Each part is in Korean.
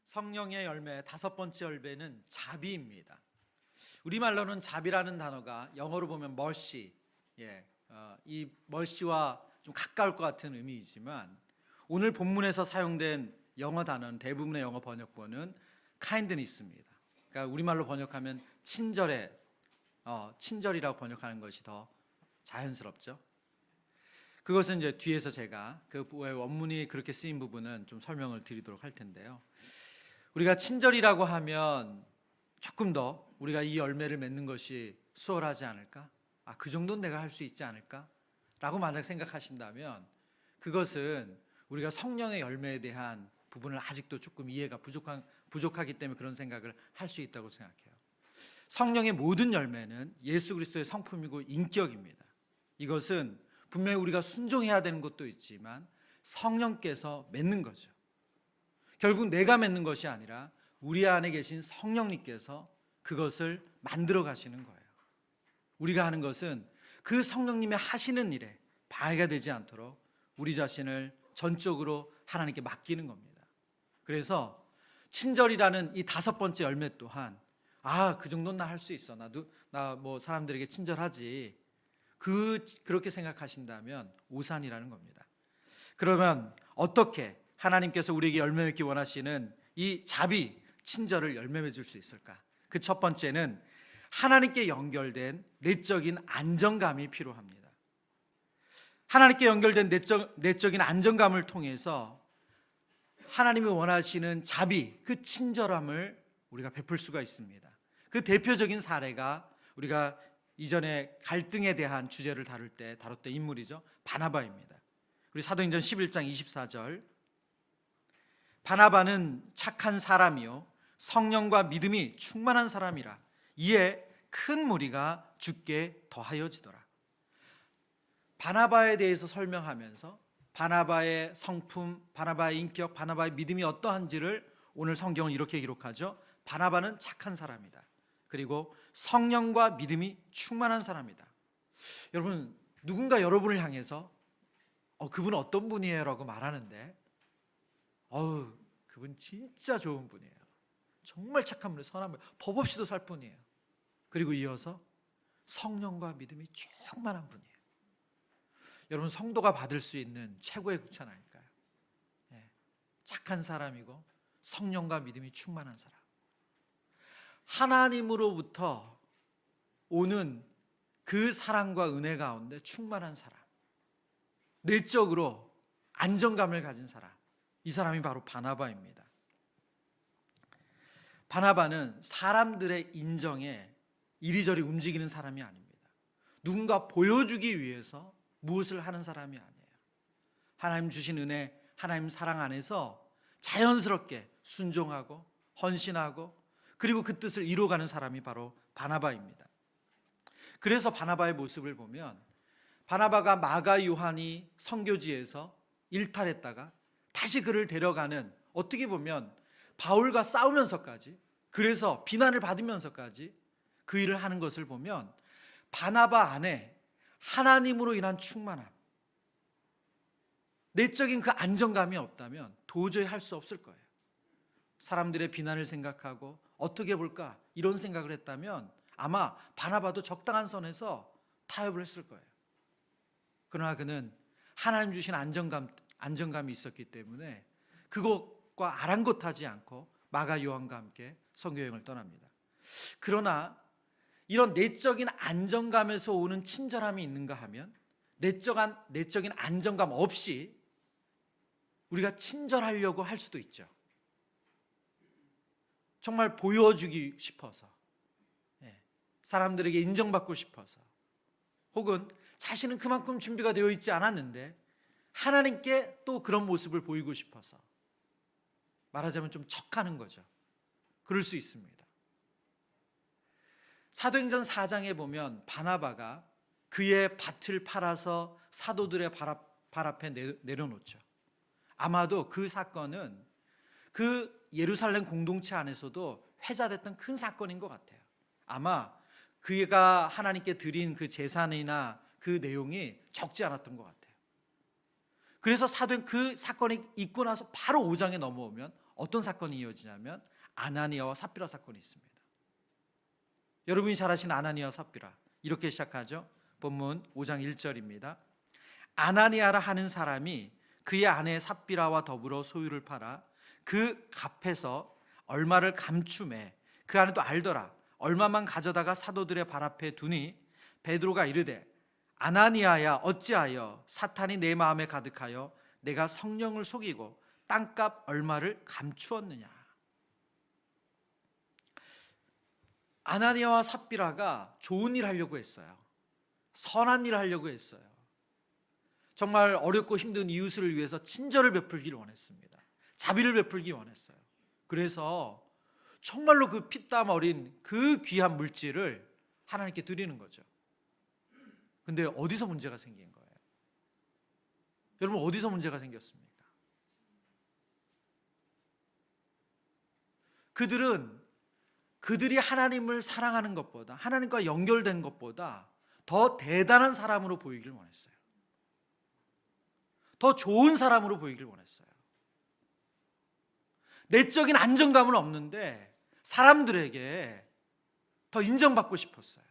성령의 열매 다섯 번째 열매는 자비입니다. 우리말로는 자비라는 단어가 영어로 보면 mercy, 이 mercy와 좀 가까울 것 같은 의미이지만 오늘 본문에서 사용된 영어 단어는 대부분의 영어 번역본은 kindness입니다. 그러니까 우리말로 번역하면 친절이라고 번역하는 것이 더 자연스럽죠. 그것은 이제 뒤에서 제가 그 원문이 그렇게 쓰인 부분은 좀 설명을 드리도록 할 텐데요. 우리가 친절이라고 하면 조금 더 우리가 이 열매를 맺는 것이 수월하지 않을까? 그 정도는 내가 할 수 있지 않을까? 라고 만약 생각하신다면 그것은 우리가 성령의 열매에 대한 부분을 아직도 조금 이해가 부족하기 때문에 그런 생각을 할 수 있다고 생각해요. 성령의 모든 열매는 예수 그리스도의 성품이고 인격입니다. 이것은 분명히 우리가 순종해야 되는 것도 있지만 성령께서 맺는 거죠. 결국 내가 맺는 것이 아니라 우리 안에 계신 성령님께서 그것을 만들어 가시는 거예요. 우리가 하는 것은 그 성령님의 하시는 일에 방해가 되지 않도록 우리 자신을 전적으로 하나님께 맡기는 겁니다. 그래서 친절이라는 이 다섯 번째 열매 또한 그 정도는 나 할 수 있어. 나 뭐 사람들에게 친절하지. 그렇게 생각하신다면 오산이라는 겁니다. 그러면 어떻게 하나님께서 우리에게 열매 맺기 원하시는 이 자비, 친절을 열매 맺을 수 있을까? 그 첫 번째는 하나님께 연결된 내적인 안정감이 필요합니다. 하나님께 연결된 내적인 안정감을 통해서 하나님이 원하시는 자비, 그 친절함을 우리가 베풀 수가 있습니다. 그 대표적인 사례가 우리가 이전에 갈등에 대한 주제를 다룰 때 다뤘던 인물이죠. 바나바입니다. 우리 사도행전 11장 24절, 바나바는 착한 사람이요 성령과 믿음이 충만한 사람이라 이에 큰 무리가 주께 더하여지더라. 바나바에 대해서 설명하면서 바나바의 성품, 바나바의 인격, 바나바의 믿음이 어떠한지를 오늘 성경은 이렇게 기록하죠. 바나바는 착한 사람이다. 그리고 성령과 믿음이 충만한 사람이다. 여러분, 누군가 여러분을 향해서 그분은 어떤 분이에요? 라고 말하는데 그분 진짜 좋은 분이에요. 정말 착한 분이에요. 선한 분, 법 없이도 살 분이에요. 그리고 이어서 성령과 믿음이 충만한 분이에요. 여러분, 성도가 받을 수 있는 최고의 극찬 아닐까요? 착한 사람이고 성령과 믿음이 충만한 사람, 하나님으로부터 오는 그 사랑과 은혜 가운데 충만한 사람, 내적으로 안정감을 가진 사람, 이 사람이 바로 바나바입니다. 바나바는 사람들의 인정에 이리저리 움직이는 사람이 아닙니다. 누군가 보여주기 위해서 무엇을 하는 사람이 아니에요. 하나님 주신 은혜, 하나님 사랑 안에서 자연스럽게 순종하고 헌신하고 그리고 그 뜻을 이루어가는 사람이 바로 바나바입니다. 그래서 바나바의 모습을 보면 바나바가 마가 요한이 선교지에서 일탈했다가 다시 그를 데려가는, 어떻게 보면 바울과 싸우면서까지, 그래서 비난을 받으면서까지 그 일을 하는 것을 보면 바나바 안에 하나님으로 인한 충만함, 내적인 그 안정감이 없다면 도저히 할 수 없을 거예요. 사람들의 비난을 생각하고 어떻게 볼까 이런 생각을 했다면 아마 바나바도 적당한 선에서 타협을 했을 거예요. 그러나 그는 하나님 주신 안정감이 있었기 때문에 그것과 아랑곳하지 않고 마가 요한과 함께 선교여행을 떠납니다. 그러나 이런 내적인 안정감에서 오는 친절함이 있는가 하면 내적인 안정감 없이 우리가 친절하려고 할 수도 있죠. 정말 보여주기 싶어서, 사람들에게 인정받고 싶어서, 혹은 자신은 그만큼 준비가 되어 있지 않았는데 하나님께 또 그런 모습을 보이고 싶어서, 말하자면 좀 척하는 거죠. 그럴 수 있습니다. 사도행전 4장에 보면 바나바가 그의 밭을 팔아서 사도들의 발 앞에 내려놓죠. 아마도 그 사건은 그 예루살렘 공동체 안에서도 회자됐던 큰 사건인 것 같아요. 아마 그가 하나님께 드린 그 제산이나 그 내용이 적지 않았던 것 같아요. 그래서 사도행 그 사건이 있고 나서 바로 5장에 넘어오면 어떤 사건이 이어지냐면 아나니아와 삽비라 사건이 있습니다. 여러분이 잘 아시는 아나니아와 삽비라, 이렇게 시작하죠. 본문 5장 1절입니다. 아나니아라 하는 사람이 그의 아내 삽비라와 더불어 소유를 팔아 그 값에서 얼마를 감추매 그 아내도 알더라. 얼마만 가져다가 사도들의 발 앞에 두니 베드로가 이르되 아나니아야, 어찌하여 사탄이 내 마음에 가득하여 내가 성령을 속이고 땅값 얼마를 감추었느냐. 아나니아와 삽비라가 좋은 일 하려고 했어요. 선한 일을 하려고 했어요. 정말 어렵고 힘든 이웃을 위해서 친절을 베풀기를 원했습니다. 자비를 베풀기 원했어요. 그래서 정말로 그 피땀 어린 그 귀한 물질을 하나님께 드리는 거죠. 근데 어디서 문제가 생긴 거예요? 여러분, 어디서 문제가 생겼습니까? 그들이 하나님을 사랑하는 것보다, 하나님과 연결된 것보다 더 대단한 사람으로 보이길 원했어요. 더 좋은 사람으로 보이길 원했어요. 내적인 안정감은 없는데 사람들에게 더 인정받고 싶었어요.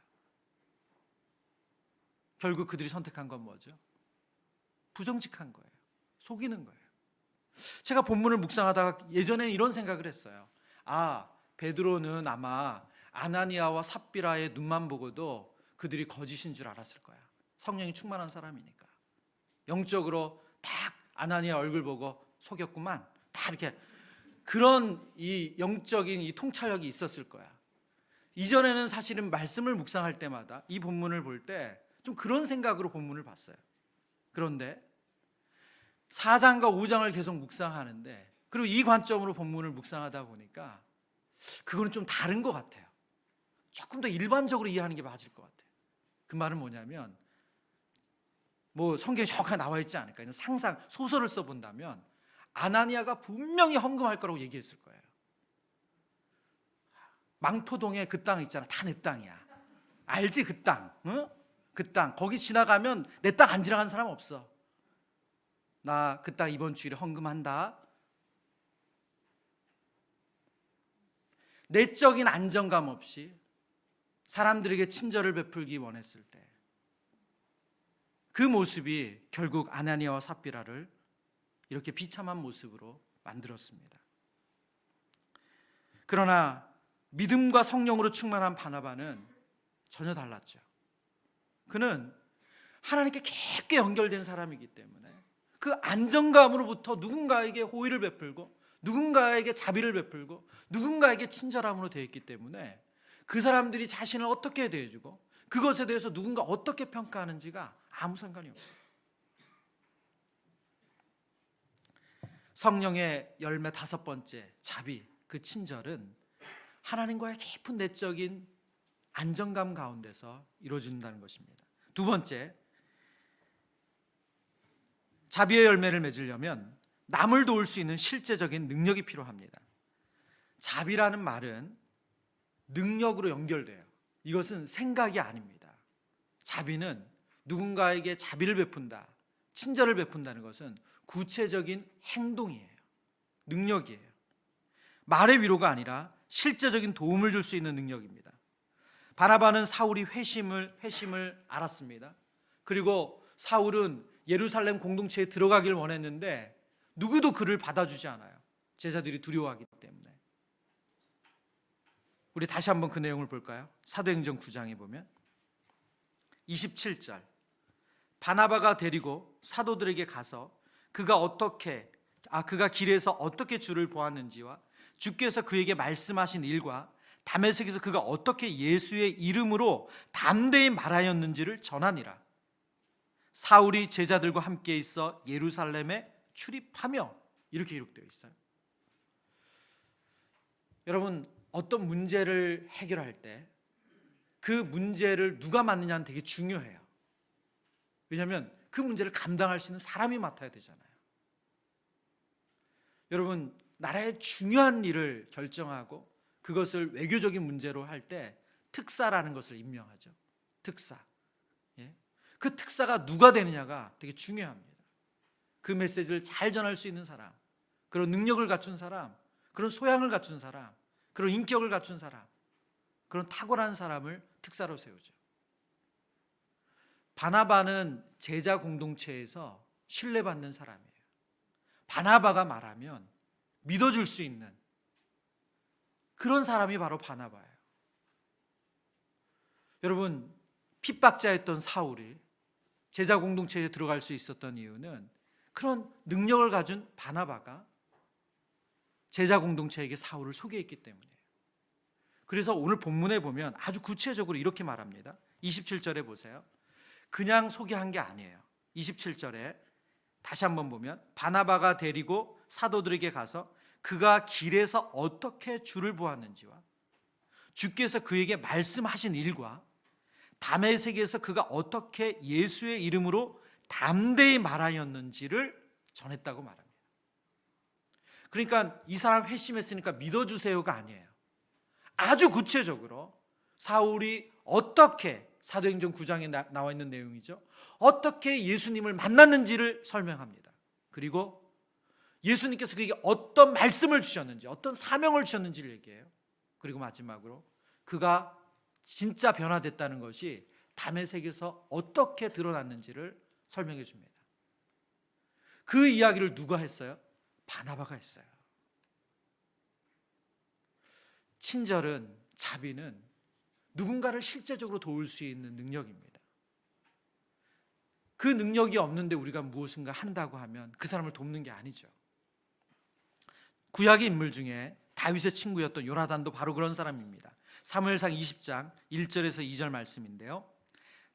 결국 그들이 선택한 건 뭐죠? 부정직한 거예요. 속이는 거예요. 제가 본문을 묵상하다가 예전에 이런 생각을 했어요. 베드로는 아마 아나니아와 삽비라의 눈만 보고도 그들이 거짓인 줄 알았을 거야. 성령이 충만한 사람이니까. 영적으로 딱 아나니아 얼굴 보고 속였구만. 다 이렇게 그런 이 영적인 이 통찰력이 있었을 거야. 이전에는 사실은 말씀을 묵상할 때마다 이 본문을 볼 때 좀 그런 생각으로 본문을 봤어요. 그런데 4장과 5장을 계속 묵상하는데, 그리고 이 관점으로 본문을 묵상하다 보니까 그거는 좀 다른 것 같아요. 조금 더 일반적으로 이해하는 게 맞을 것 같아요. 그 말은 뭐냐면, 성경에 정확하게 나와 있지 않을까. 그냥 상상, 소설을 써본다면 아나니아가 분명히 헌금할 거라고 얘기했을 거예요. 망포동에 그 땅 있잖아. 다 내 땅이야. 알지? 그 땅. 응? 그 땅. 거기 지나가면 내 땅 안 지나가는 사람 없어. 나 그 땅 이번 주일에 헌금한다. 내적인 안정감 없이 사람들에게 친절을 베풀기 원했을 때 그 모습이 결국 아나니아와 삽비라를 이렇게 비참한 모습으로 만들었습니다. 그러나 믿음과 성령으로 충만한 바나바는 전혀 달랐죠. 그는 하나님께 깊게 연결된 사람이기 때문에 그 안정감으로부터 누군가에게 호의를 베풀고 누군가에게 자비를 베풀고 누군가에게 친절함으로 되어 있기 때문에 그 사람들이 자신을 어떻게 대해주고 그것에 대해서 누군가 어떻게 평가하는지가 아무 상관이 없어요. 성령의 열매 5번째, 자비, 그 친절은 하나님과의 깊은 내적인 안정감 가운데서 이루어진다는 것입니다. 2번째, 자비의 열매를 맺으려면 남을 도울 수 있는 실제적인 능력이 필요합니다. 자비라는 말은 능력으로 연결돼요. 이것은 생각이 아닙니다. 자비는 누군가에게 자비를 베푼다, 친절을 베푼다는 것은 구체적인 행동이에요. 능력이에요. 말의 위로가 아니라 실제적인 도움을 줄 수 있는 능력입니다. 바나바는 사울이 회심을 알았습니다. 그리고 사울은 예루살렘 공동체에 들어가길 원했는데 누구도 그를 받아주지 않아요. 제자들이 두려워하기 때문에. 우리 다시 한번 그 내용을 볼까요? 사도행전 9장에 보면 27절, 바나바가 데리고 사도들에게 가서 그가 길에서 어떻게 주를 보았는지와 주께서 그에게 말씀하신 일과 다메섹에서 그가 어떻게 예수의 이름으로 담대히 말하였는지를 전하니라. 사울이 제자들과 함께 있어 예루살렘에 출입하며, 이렇게 기록되어 있어요. 여러분, 어떤 문제를 해결할 때 그 문제를 누가 맡느냐는 되게 중요해요. 왜냐하면 그 문제를 감당할 수 있는 사람이 맡아야 되잖아요. 여러분, 나라의 중요한 일을 결정하고 그것을 외교적인 문제로 할 때 특사라는 것을 임명하죠. 특사. 그 특사가 누가 되느냐가 되게 중요합니다. 그 메시지를 잘 전할 수 있는 사람, 그런 능력을 갖춘 사람, 그런 소양을 갖춘 사람, 그런 인격을 갖춘 사람, 그런 탁월한 사람을 특사로 세우죠. 바나바는 제자 공동체에서 신뢰받는 사람이에요. 바나바가 말하면 믿어줄 수 있는 그런 사람이 바로 바나바예요. 여러분, 핍박자였던 사울이 제자 공동체에 들어갈 수 있었던 이유는 그런 능력을 가진 바나바가 제자 공동체에게 사울을 소개했기 때문이에요. 그래서 오늘 본문에 보면 아주 구체적으로 이렇게 말합니다. 27절에 보세요. 그냥 소개한 게 아니에요. 27절에 다시 한번 보면 바나바가 데리고 사도들에게 가서 그가 길에서 어떻게 주를 보았는지와 주께서 그에게 말씀하신 일과 다메섹에서 그가 어떻게 예수의 이름으로 담대히 말하였는지를 전했다고 말합니다. 그러니까 이 사람 회심했으니까 믿어주세요가 아니에요. 아주 구체적으로 사울이 어떻게, 사도행전 9장에 나와 있는 내용이죠, 어떻게 예수님을 만났는지를 설명합니다. 그리고 예수님께서 그에게 어떤 말씀을 주셨는지, 어떤 사명을 주셨는지를 얘기해요. 그리고 마지막으로 그가 진짜 변화됐다는 것이 다메섹에서 어떻게 드러났는지를 설명해 줍니다. 그 이야기를 누가 했어요? 바나바가 했어요. 친절은, 자비는 누군가를 실제적으로 도울 수 있는 능력입니다. 그 능력이 없는데 우리가 무엇인가 한다고 하면 그 사람을 돕는 게 아니죠. 구약의 인물 중에 다윗의 친구였던 요나단도 바로 그런 사람입니다. 사무엘상 20장 1절에서 2절 말씀인데요.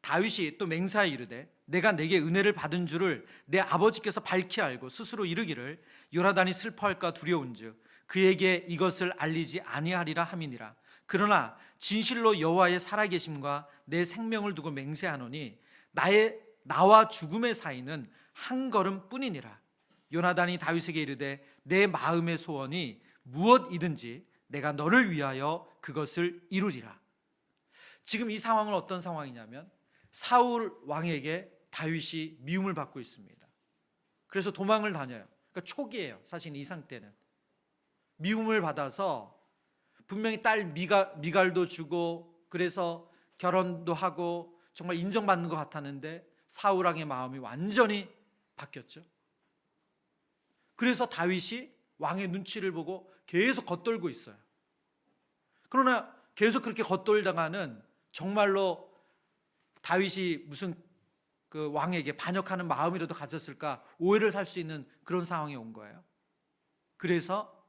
다윗이 또 맹세하여 이르되 내가 내게 은혜를 받은 줄을 내 아버지께서 밝히 알고 스스로 이르기를 요나단이 슬퍼할까 두려운즉 그에게 이것을 알리지 아니하리라 함이니라. 그러나 진실로 여호와의 살아계심과 내 생명을 두고 맹세하노니 나와 죽음의 사이는 한 걸음뿐이니라. 요나단이 다윗에게 이르되 내 마음의 소원이 무엇이든지 내가 너를 위하여 그것을 이루리라. 지금 이 상황은 어떤 상황이냐면 사울 왕에게 다윗이 미움을 받고 있습니다. 그래서 도망을 다녀요. 그러니까 초기예요. 사실 이 상태는 미움을 받아서 분명히 딸 미갈도 주고 그래서 결혼도 하고 정말 인정받는 것 같았는데 사울 왕의 마음이 완전히 바뀌었죠. 그래서 다윗이 왕의 눈치를 보고 계속 겉돌고 있어요. 그러나 계속 그렇게 겉돌다가는 정말로 다윗이 무슨 그 왕에게 반역하는 마음이라도 가졌을까 오해를 살 수 있는 그런 상황이 온 거예요. 그래서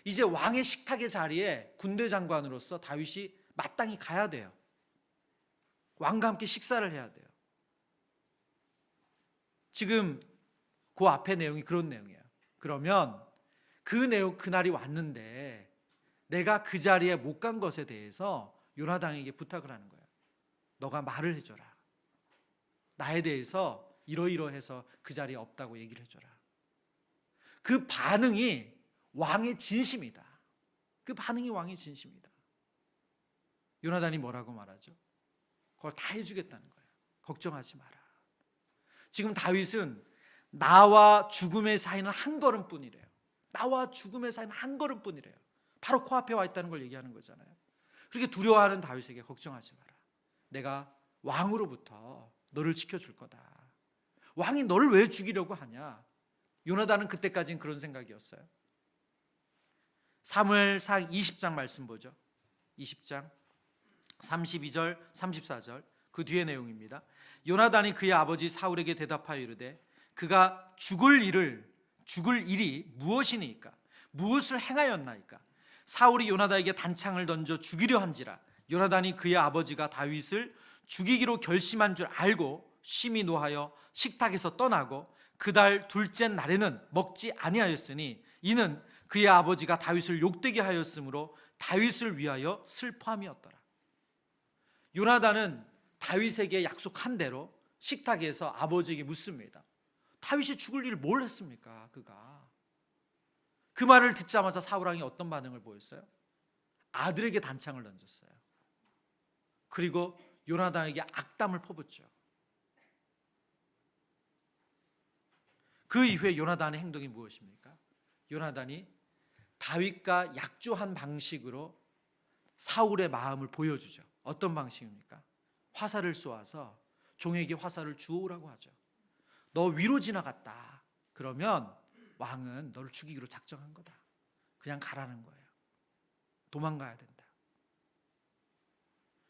이제 왕의 식탁의 자리에 군대 장관으로서 다윗이 마땅히 가야 돼요. 왕과 함께 식사를 해야 돼요. 지금 그 앞에 내용이 그런 내용이에요. 그러면 그날이 왔는데 내가 그 자리에 못 간 것에 대해서 요나단에게 부탁을 하는 거예요. 너가 말을 해줘라. 나에 대해서 이러이러해서 그 자리에 없다고 얘기를 해줘라. 그 반응이 왕의 진심이다. 그 반응이 왕의 진심이다. 요나단이 뭐라고 말하죠? 그걸 다 해주겠다는 거예요. 걱정하지 마라. 지금 다윗은 나와 죽음의 사이는 한 걸음뿐이래요. 나와 죽음의 사이는 한 걸음뿐이래요. 바로 코앞에 와 있다는 걸 얘기하는 거잖아요. 그렇게 두려워하는 다윗에게 걱정하지 마라. 내가 왕으로부터 너를 지켜줄 거다. 왕이 너를 왜 죽이려고 하냐? 요나단은 그때까지는 그런 생각이었어요. 사무엘상 20장 말씀 보죠. 20장 32절 34절 그 뒤의 내용입니다. 요나단이 그의 아버지 사울에게 대답하여 이르되 그가 죽을 일이 무엇이니까? 무엇을 행하였나이까? 사울이 요나단에게 단창을 던져 죽이려 한지라. 요나단이 그의 아버지가 다윗을 죽이기로 결심한 줄 알고 심히 노하여 식탁에서 떠나고 그달 둘째 날에는 먹지 아니하였으니 이는 그의 아버지가 다윗을 욕되게 하였으므로 다윗을 위하여 슬퍼함이었더라. 요나단은 다윗에게 약속한 대로 식탁에서 아버지에게 묻습니다. 다윗이 죽을 일 뭘 했습니까? 그가 그 말을 듣자마자 사울 왕이 어떤 반응을 보였어요? 아들에게 단창을 던졌어요. 그리고 요나단에게 악담을 퍼붓죠. 그 이후에 요나단의 행동이 무엇입니까? 요나단이 다윗과 약조한 방식으로 사울의 마음을 보여주죠. 어떤 방식입니까? 화살을 쏘아서 종에게 화살을 주오라고 하죠. 너 위로 지나갔다. 그러면 왕은 너를 죽이기로 작정한 거다. 그냥 가라는 거예요. 도망가야 된다.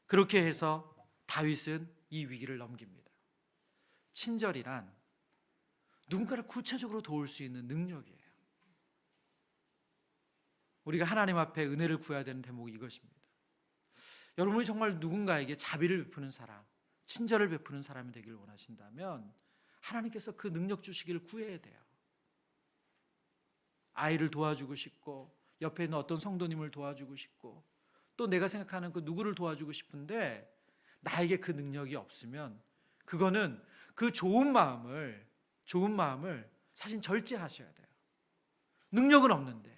그렇게 해서 다윗은 이 위기를 넘깁니다. 친절이란 누군가를 구체적으로 도울 수 있는 능력이에요. 우리가 하나님 앞에 은혜를 구해야 되는 대목이 이것입니다. 여러분이 정말 누군가에게 자비를 베푸는 사람, 친절을 베푸는 사람이 되기를 원하신다면 하나님께서 그 능력 주시기를 구해야 돼요. 아이를 도와주고 싶고, 옆에 있는 어떤 성도님을 도와주고 싶고, 또 내가 생각하는 그 누구를 도와주고 싶은데 나에게 그 능력이 없으면 그거는 그 좋은 마음을 사실 절제하셔야 돼요. 능력은 없는데,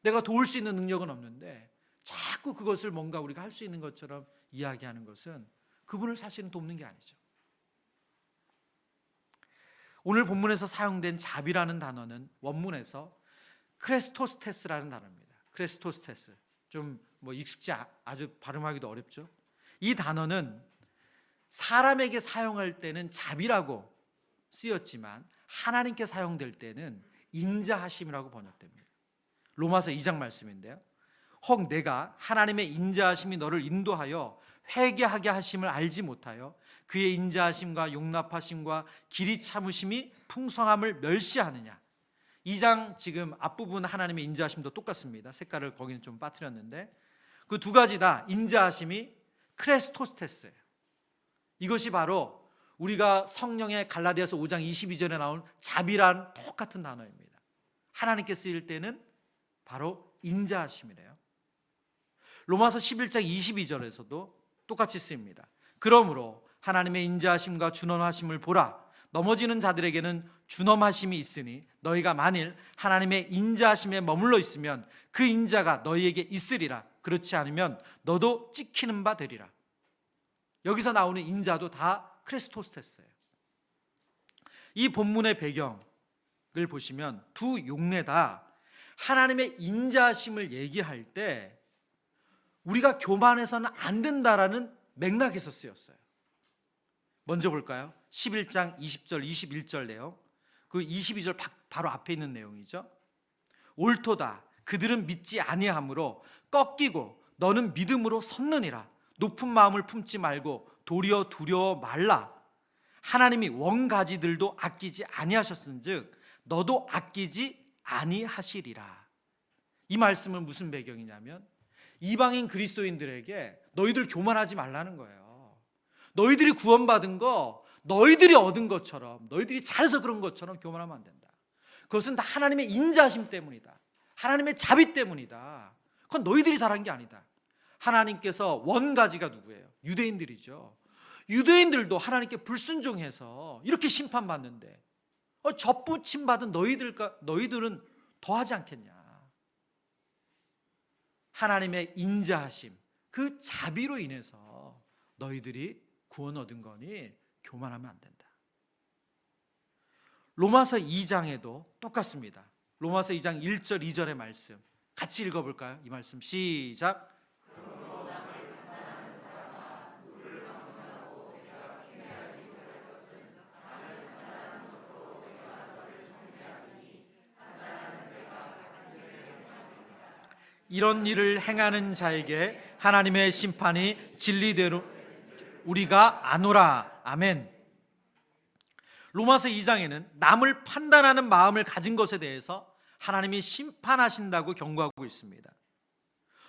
내가 도울 수 있는 능력은 없는데 자꾸 그것을 뭔가 우리가 할 수 있는 것처럼 이야기하는 것은 그분을 사실은 돕는 게 아니죠. 오늘 본문에서 사용된 자비라는 단어는 원문에서 크레스토스테스라는 단어입니다. 크레스토스테스. 좀 익숙지 아주 발음하기도 어렵죠. 이 단어는 사람에게 사용할 때는 자비라고 쓰였지만 하나님께 사용될 때는 인자하심이라고 번역됩니다. 로마서 2장 말씀인데요. 혹 내가 하나님의 인자하심이 너를 인도하여 회개하게 하심을 알지 못하여 그의 인자하심과 용납하심과 길이 참으심이 풍성함을 멸시하느냐. 2장 지금 앞부분 하나님의 인자하심도 똑같습니다. 색깔을 거기는 좀 빠뜨렸는데 그 두 가지 다 인자하심이 크레스토스테스예요. 이것이 바로 우리가 성령의 갈라디아서 5장 22절에 나온 자비란 똑같은 단어입니다. 하나님께 쓰일 때는 바로 인자하심이래요. 로마서 11장 22절에서도 똑같이 쓰입니다. 그러므로 하나님의 인자하심과 준엄하심을 보라. 넘어지는 자들에게는 준엄하심이 있으니 너희가 만일 하나님의 인자하심에 머물러 있으면 그 인자가 너희에게 있으리라. 그렇지 않으면 너도 찍히는 바 되리라. 여기서 나오는 인자도 다 크레스토스테스예요. 이 본문의 배경을 보시면 두 용례 다 하나님의 인자하심을 얘기할 때 우리가 교만해서는 안 된다라는 맥락에서 쓰였어요. 먼저 볼까요? 11장 20절 21절 내용. 그 22절 바로 앞에 있는 내용이죠. 옳도다. 그들은 믿지 아니하므로 꺾이고 너는 믿음으로 섰느니라. 높은 마음을 품지 말고 도리어 두려워 말라. 하나님이 원가지들도 아끼지 아니하셨은즉 너도 아끼지 아니하시리라. 이 말씀은 무슨 배경이냐면 이방인 그리스도인들에게 너희들 교만하지 말라는 거예요. 너희들이 구원받은 거 너희들이 얻은 것처럼, 너희들이 잘해서 그런 것처럼 교만하면 안 된다. 그것은 다 하나님의 인자하심 때문이다. 하나님의 자비 때문이다. 그건 너희들이 잘한 게 아니다. 하나님께서 원가지가 누구예요? 유대인들이죠. 유대인들도 하나님께 불순종해서 이렇게 심판받는데 접붙임 받은 너희들은 더하지 않겠냐. 하나님의 인자하심, 그 자비로 인해서 너희들이 구원 얻은 거니 교만하면 안 된다. 로마서 2장에도 똑같습니다. 로마서 2장 1절 2절의 말씀 같이 읽어볼까요? 이 말씀 시작. 이런 일을 행하는 자에게 하나님의 심판이 진리대로 우리가 아노라. 아멘. 로마서 2장에는 남을 판단하는 마음을 가진 것에 대해서 하나님이 심판하신다고 경고하고 있습니다.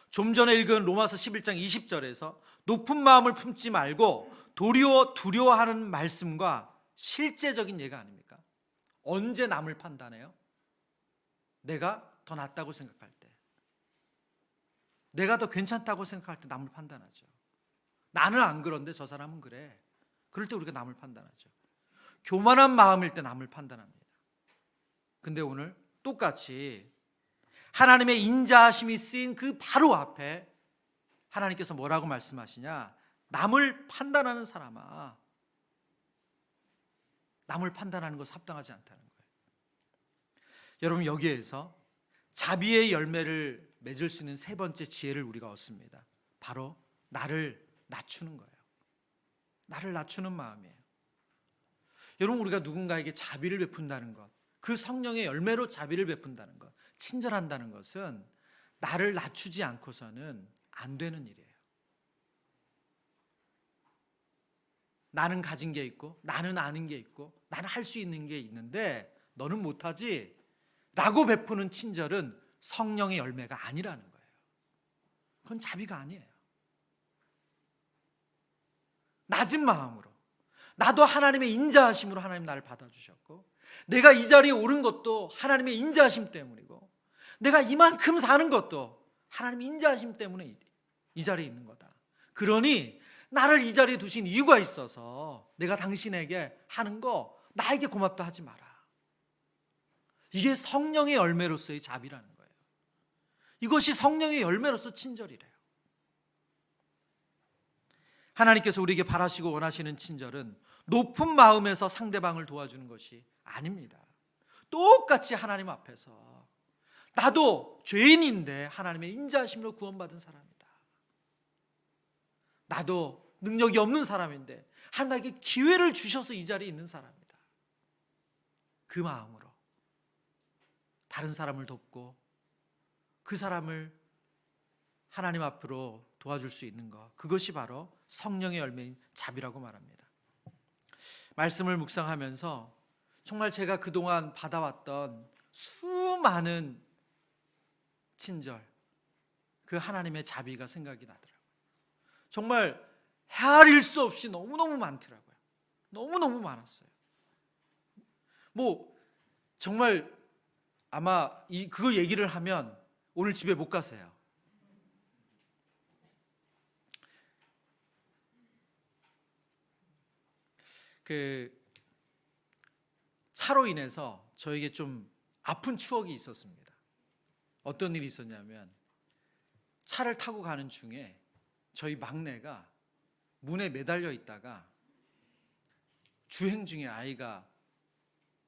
좀 전에 읽은 로마서 11장 20절에서 높은 마음을 품지 말고 도리어 두려워하는 말씀과 실제적인 예가 아닙니까? 언제 남을 판단해요? 내가 더 낫다고 생각할 때, 내가 더 괜찮다고 생각할 때 남을 판단하죠. 나는 안 그런데 저 사람은 그래. 그럴 때 우리가 남을 판단하죠. 교만한 마음일 때 남을 판단합니다. 근데 오늘 똑같이 하나님의 인자하심이 쓰인 그 바로 앞에 하나님께서 뭐라고 말씀하시냐? 남을 판단하는 사람아, 남을 판단하는 것은 합당하지 않다는 거예요. 여러분, 여기에서 자비의 열매를 맺을 수 있는 세 번째 지혜를 우리가 얻습니다. 바로 나를 낮추는 거예요. 나를 낮추는 마음이에요. 여러분, 우리가 누군가에게 자비를 베푼다는 것, 그 성령의 열매로 자비를 베푼다는 것, 친절한다는 것은 나를 낮추지 않고서는 안 되는 일이에요. 나는 가진 게 있고, 나는 아는 게 있고, 나는 할 수 있는 게 있는데 너는 못하지 라고 베푸는 친절은 성령의 열매가 아니라는 거예요. 그건 자비가 아니에요. 낮은 마음으로, 나도 하나님의 인자하심으로 하나님 나를 받아주셨고, 내가 이 자리에 오른 것도 하나님의 인자하심 때문이고, 내가 이만큼 사는 것도 하나님의 인자하심 때문에 이 자리에 있는 거다. 그러니 나를 이 자리에 두신 이유가 있어서 내가 당신에게 하는 거 나에게 고맙다 하지 마라. 이게 성령의 열매로서의 자비라는 거예요. 이것이 성령의 열매로서 친절이래요. 하나님께서 우리에게 바라시고 원하시는 친절은 높은 마음에서 상대방을 도와주는 것이 아닙니다. 똑같이 하나님 앞에서 나도 죄인인데 하나님의 인자하심으로 구원받은 사람이다. 나도 능력이 없는 사람인데 하나님께 기회를 주셔서 이 자리에 있는 사람이다. 그 마음으로 다른 사람을 돕고 그 사람을 하나님 앞으로 도와줄 수 있는 것, 그것이 바로 성령의 열매인 자비라고 말합니다. 말씀을 묵상하면서 정말 제가 그동안 받아왔던 수많은 친절, 그 하나님의 자비가 생각이 나더라고요. 정말 헤아릴 수 없이 너무너무 많더라고요. 너무너무 많았어요. 정말 아마 그거 얘기를 하면 오늘 집에 못 가세요. 차로 인해서 저에게 좀 아픈 추억이 있었습니다. 어떤 일이 있었냐면, 차를 타고 가는 중에 저희 막내가 문에 있다가 주행 중에 아이가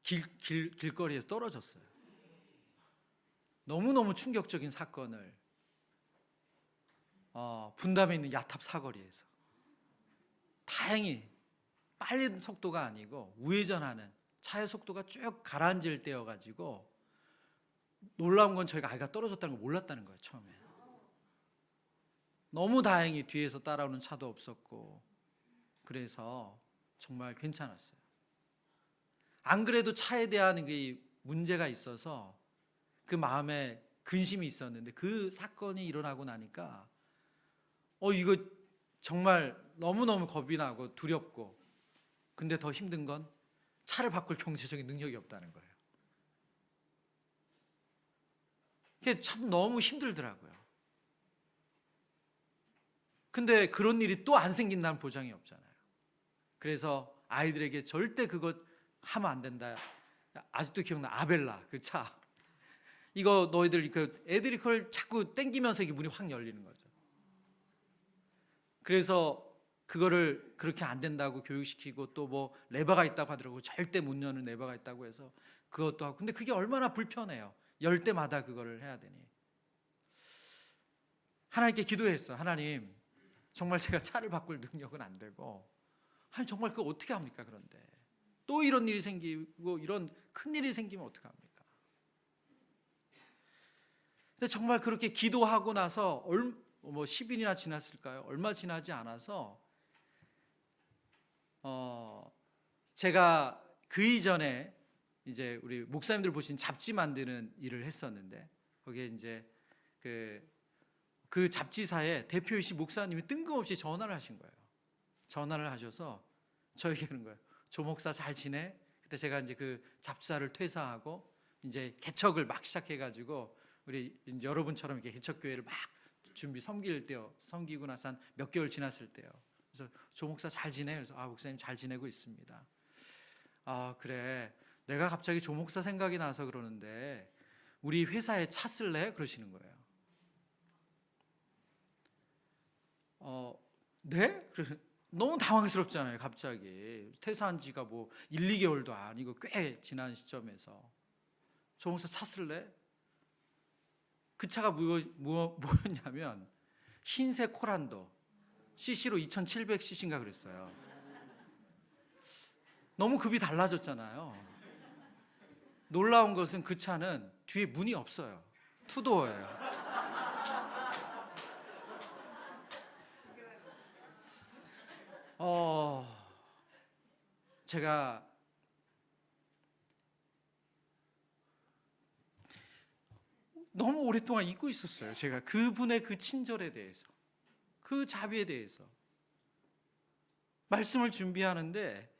길거리에서 떨어졌어요. 너무너무 충격적인 사건을 분담에 있는 야탑 사거리에서, 다행히 빠른 속도가 아니고 우회전하는 차의 속도가 쭉 가라앉을 때여가지고, 놀라운 건 저희가 아이가 떨어졌다는 걸 몰랐다는 거예요. 처음에 너무 다행히 뒤에서 따라오는 차도 없었고, 그래서 정말 괜찮았어요. 안 그래도 차에 대한 그 문제가 있어서 그 마음에 근심이 있었는데, 그 사건이 일어나고 나니까 이거 정말 너무너무 겁이 나고 두렵고, 근데 더 힘든 건 차를 바꿀 경제적인 능력이 없다는 거예요. 그게 참 너무 힘들더라고요. 근데 그런 일이 또 안 생긴다는 보장이 없잖아요. 그래서 아이들에게 절대 그거 하면 안 된다. 아직도 기억나, 아벨라 그 차. 이거 너희들 애들이 그걸 자꾸 땡기면서 이게 문이 확 열리는 거죠. 그래서 그거를 그렇게 안 된다고 교육시키고, 또 레버가 있다고 하더라고요. 절대 못 여는 레버가 있다고 해서 그것도 하고. 근데 그게 얼마나 불편해요. 열 때마다 그거를 해야 되니. 하나님께 기도했어요. 하나님, 정말 제가 차를 바꿀 능력은 안 되고, 하나님 정말 그거 어떻게 합니까? 그런데 또 이런 일이 생기고 이런 큰 일이 생기면 어떻게 합니까? 근데 정말 그렇게 기도하고 나서 10일이나 지났을까요? 얼마 지나지 않아서 제가 그 이전에 이제 우리 목사님들 보신 잡지 만드는 일을 했었는데, 거기에 이제 그 잡지사의 대표이신 목사님이 뜬금없이 전화를 하신 거예요. 전화를 하셔서 저에게 그런 거예요. 조 목사 잘 지내? 그때 제가 이제 그 잡지사를 퇴사하고 이제 개척을 막 시작해가지고, 우리 이제 여러분처럼 이렇게 개척교회를 막 준비 섬기고 나서 한 몇 개월 지났을 때요. 그래서 조 목사 잘 지내? 그래서 목사님 잘 지내고 있습니다. 그래, 내가 갑자기 조 목사 생각이 나서 그러는데 우리 회사에 차 쓸래? 그러시는 거예요. 네? 너무 당황스럽잖아요. 갑자기 퇴사한 지가 1, 2개월도 아니고 꽤 지난 시점에서 조 목사 차 쓸래? 그 차가 뭐였냐면 흰색 코란도 CC로 2700cc인가 그랬어요. 너무 급이 달라졌잖아요. 놀라운 것은 그 차는 뒤에 문이 없어요. 투도어예요. 제가 너무 오랫동안 잊고 있었어요. 제가 그분의 그 친절에 대해서, 그 자비에 대해서 말씀을 준비하는데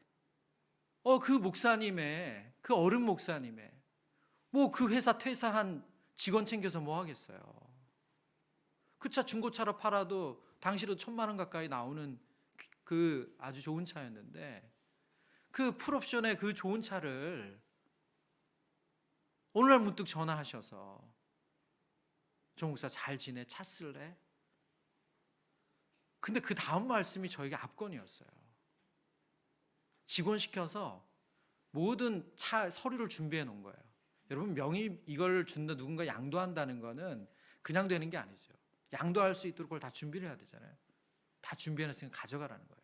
그 목사님의, 그 어른 목사님의 뭐 그 회사 퇴사한 직원 챙겨서 뭐 하겠어요. 그 차 중고차로 팔아도 당시로 1,000만 원 가까이 나오는 그 아주 좋은 차였는데 그 풀옵션의 그 좋은 차를 오늘날 문득 전화하셔서 정 목사 잘 지내? 차 쓸래? 근데 그 다음 말씀이 저에게 압권이었어요. 직원 시켜서 모든 차 서류를 준비해 놓은 거예요. 여러분, 명의 이걸 준다, 누군가 양도한다는 거는 그냥 되는 게 아니죠. 양도할 수 있도록 그걸 다 준비를 해야 되잖아요. 다 준비해 놨으니까 가져가라는 거예요.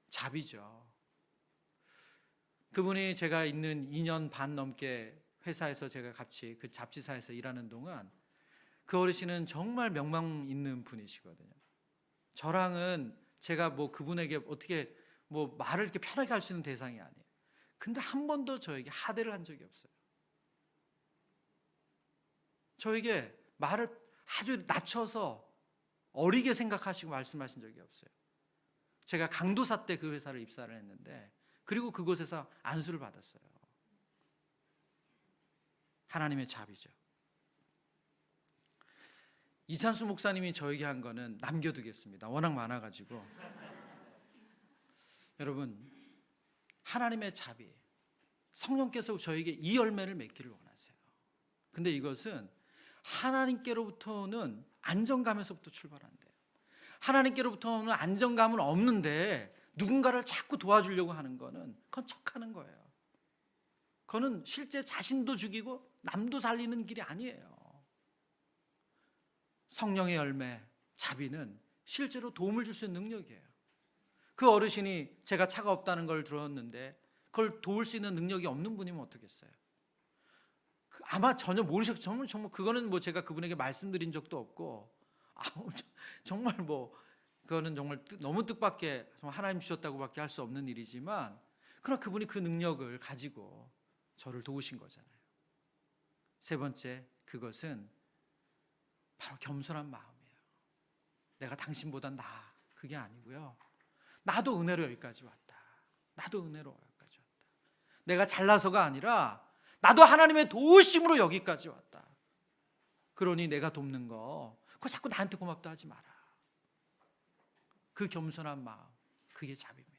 자비죠. 그분이 제가 있는 2년 반 넘게 회사에서 제가 같이 그 잡지사에서 일하는 동안 그 어르신은 정말 명망 있는 분이시거든요. 저랑은 제가 뭐 그분에게 어떻게 뭐 말을 이렇게 편하게 할 수 있는 대상이 아니에요. 근데 한 번도 저에게 하대를 한 적이 없어요. 저에게 말을 아주 낮춰서 어리게 생각하시고 말씀하신 적이 없어요. 제가 강도사 때 그 회사를 입사를 했는데 그리고 그곳에서 안수를 받았어요. 하나님의 자비죠. 이찬수 목사님이 저에게 한 거는 남겨두겠습니다. 워낙 많아가지고. 여러분, 하나님의 자비, 성령께서 저에게 이 열매를 맺기를 원하세요. 근데 이것은 하나님께로부터는 안정감에서부터 출발한대요. 하나님께로부터는 안정감은 없는데 누군가를 자꾸 도와주려고 하는 거는 그건 척하는 거예요. 그거는 실제 자신도 죽이고 남도 살리는 길이 아니에요. 성령의 열매, 자비는 실제로 도움을 줄 수 있는 능력이에요. 그 어르신이 제가 차가 없다는 걸 들었는데 그걸 도울 수 있는 능력이 없는 분이면 어떻겠어요? 아마 전혀 모르셨죠. 정말 그거는 뭐 제가 그분에게 말씀드린 적도 없고, 정말 뭐 그거는 정말 너무 뜻밖의 하나님 주셨다고밖에 할 수 없는 일이지만, 그러나 그분이 그 능력을 가지고 저를 도우신 거잖아요. 세 번째, 그것은 바로 겸손한 마음이에요. 내가 당신보다 나아, 그게 아니고요. 나도 은혜로 여기까지 왔다. 나도 은혜로 여기까지 왔다. 내가 잘나서가 아니라 나도 하나님의 도우심으로 여기까지 왔다. 그러니 내가 돕는 거 그거 자꾸 나한테 고맙다 하지 마라. 그 겸손한 마음, 그게 자비입니다.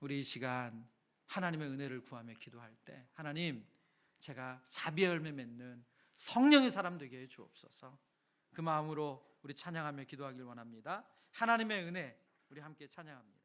우리 이 시간 하나님의 은혜를 구하며 기도할 때, 하나님, 제가 자비의 열매 맺는 성령의 사람 되게 해 주옵소서. 그 마음으로 우리 찬양하며 기도하길 원합니다. 하나님의 은혜, 우리 함께 찬양합니다.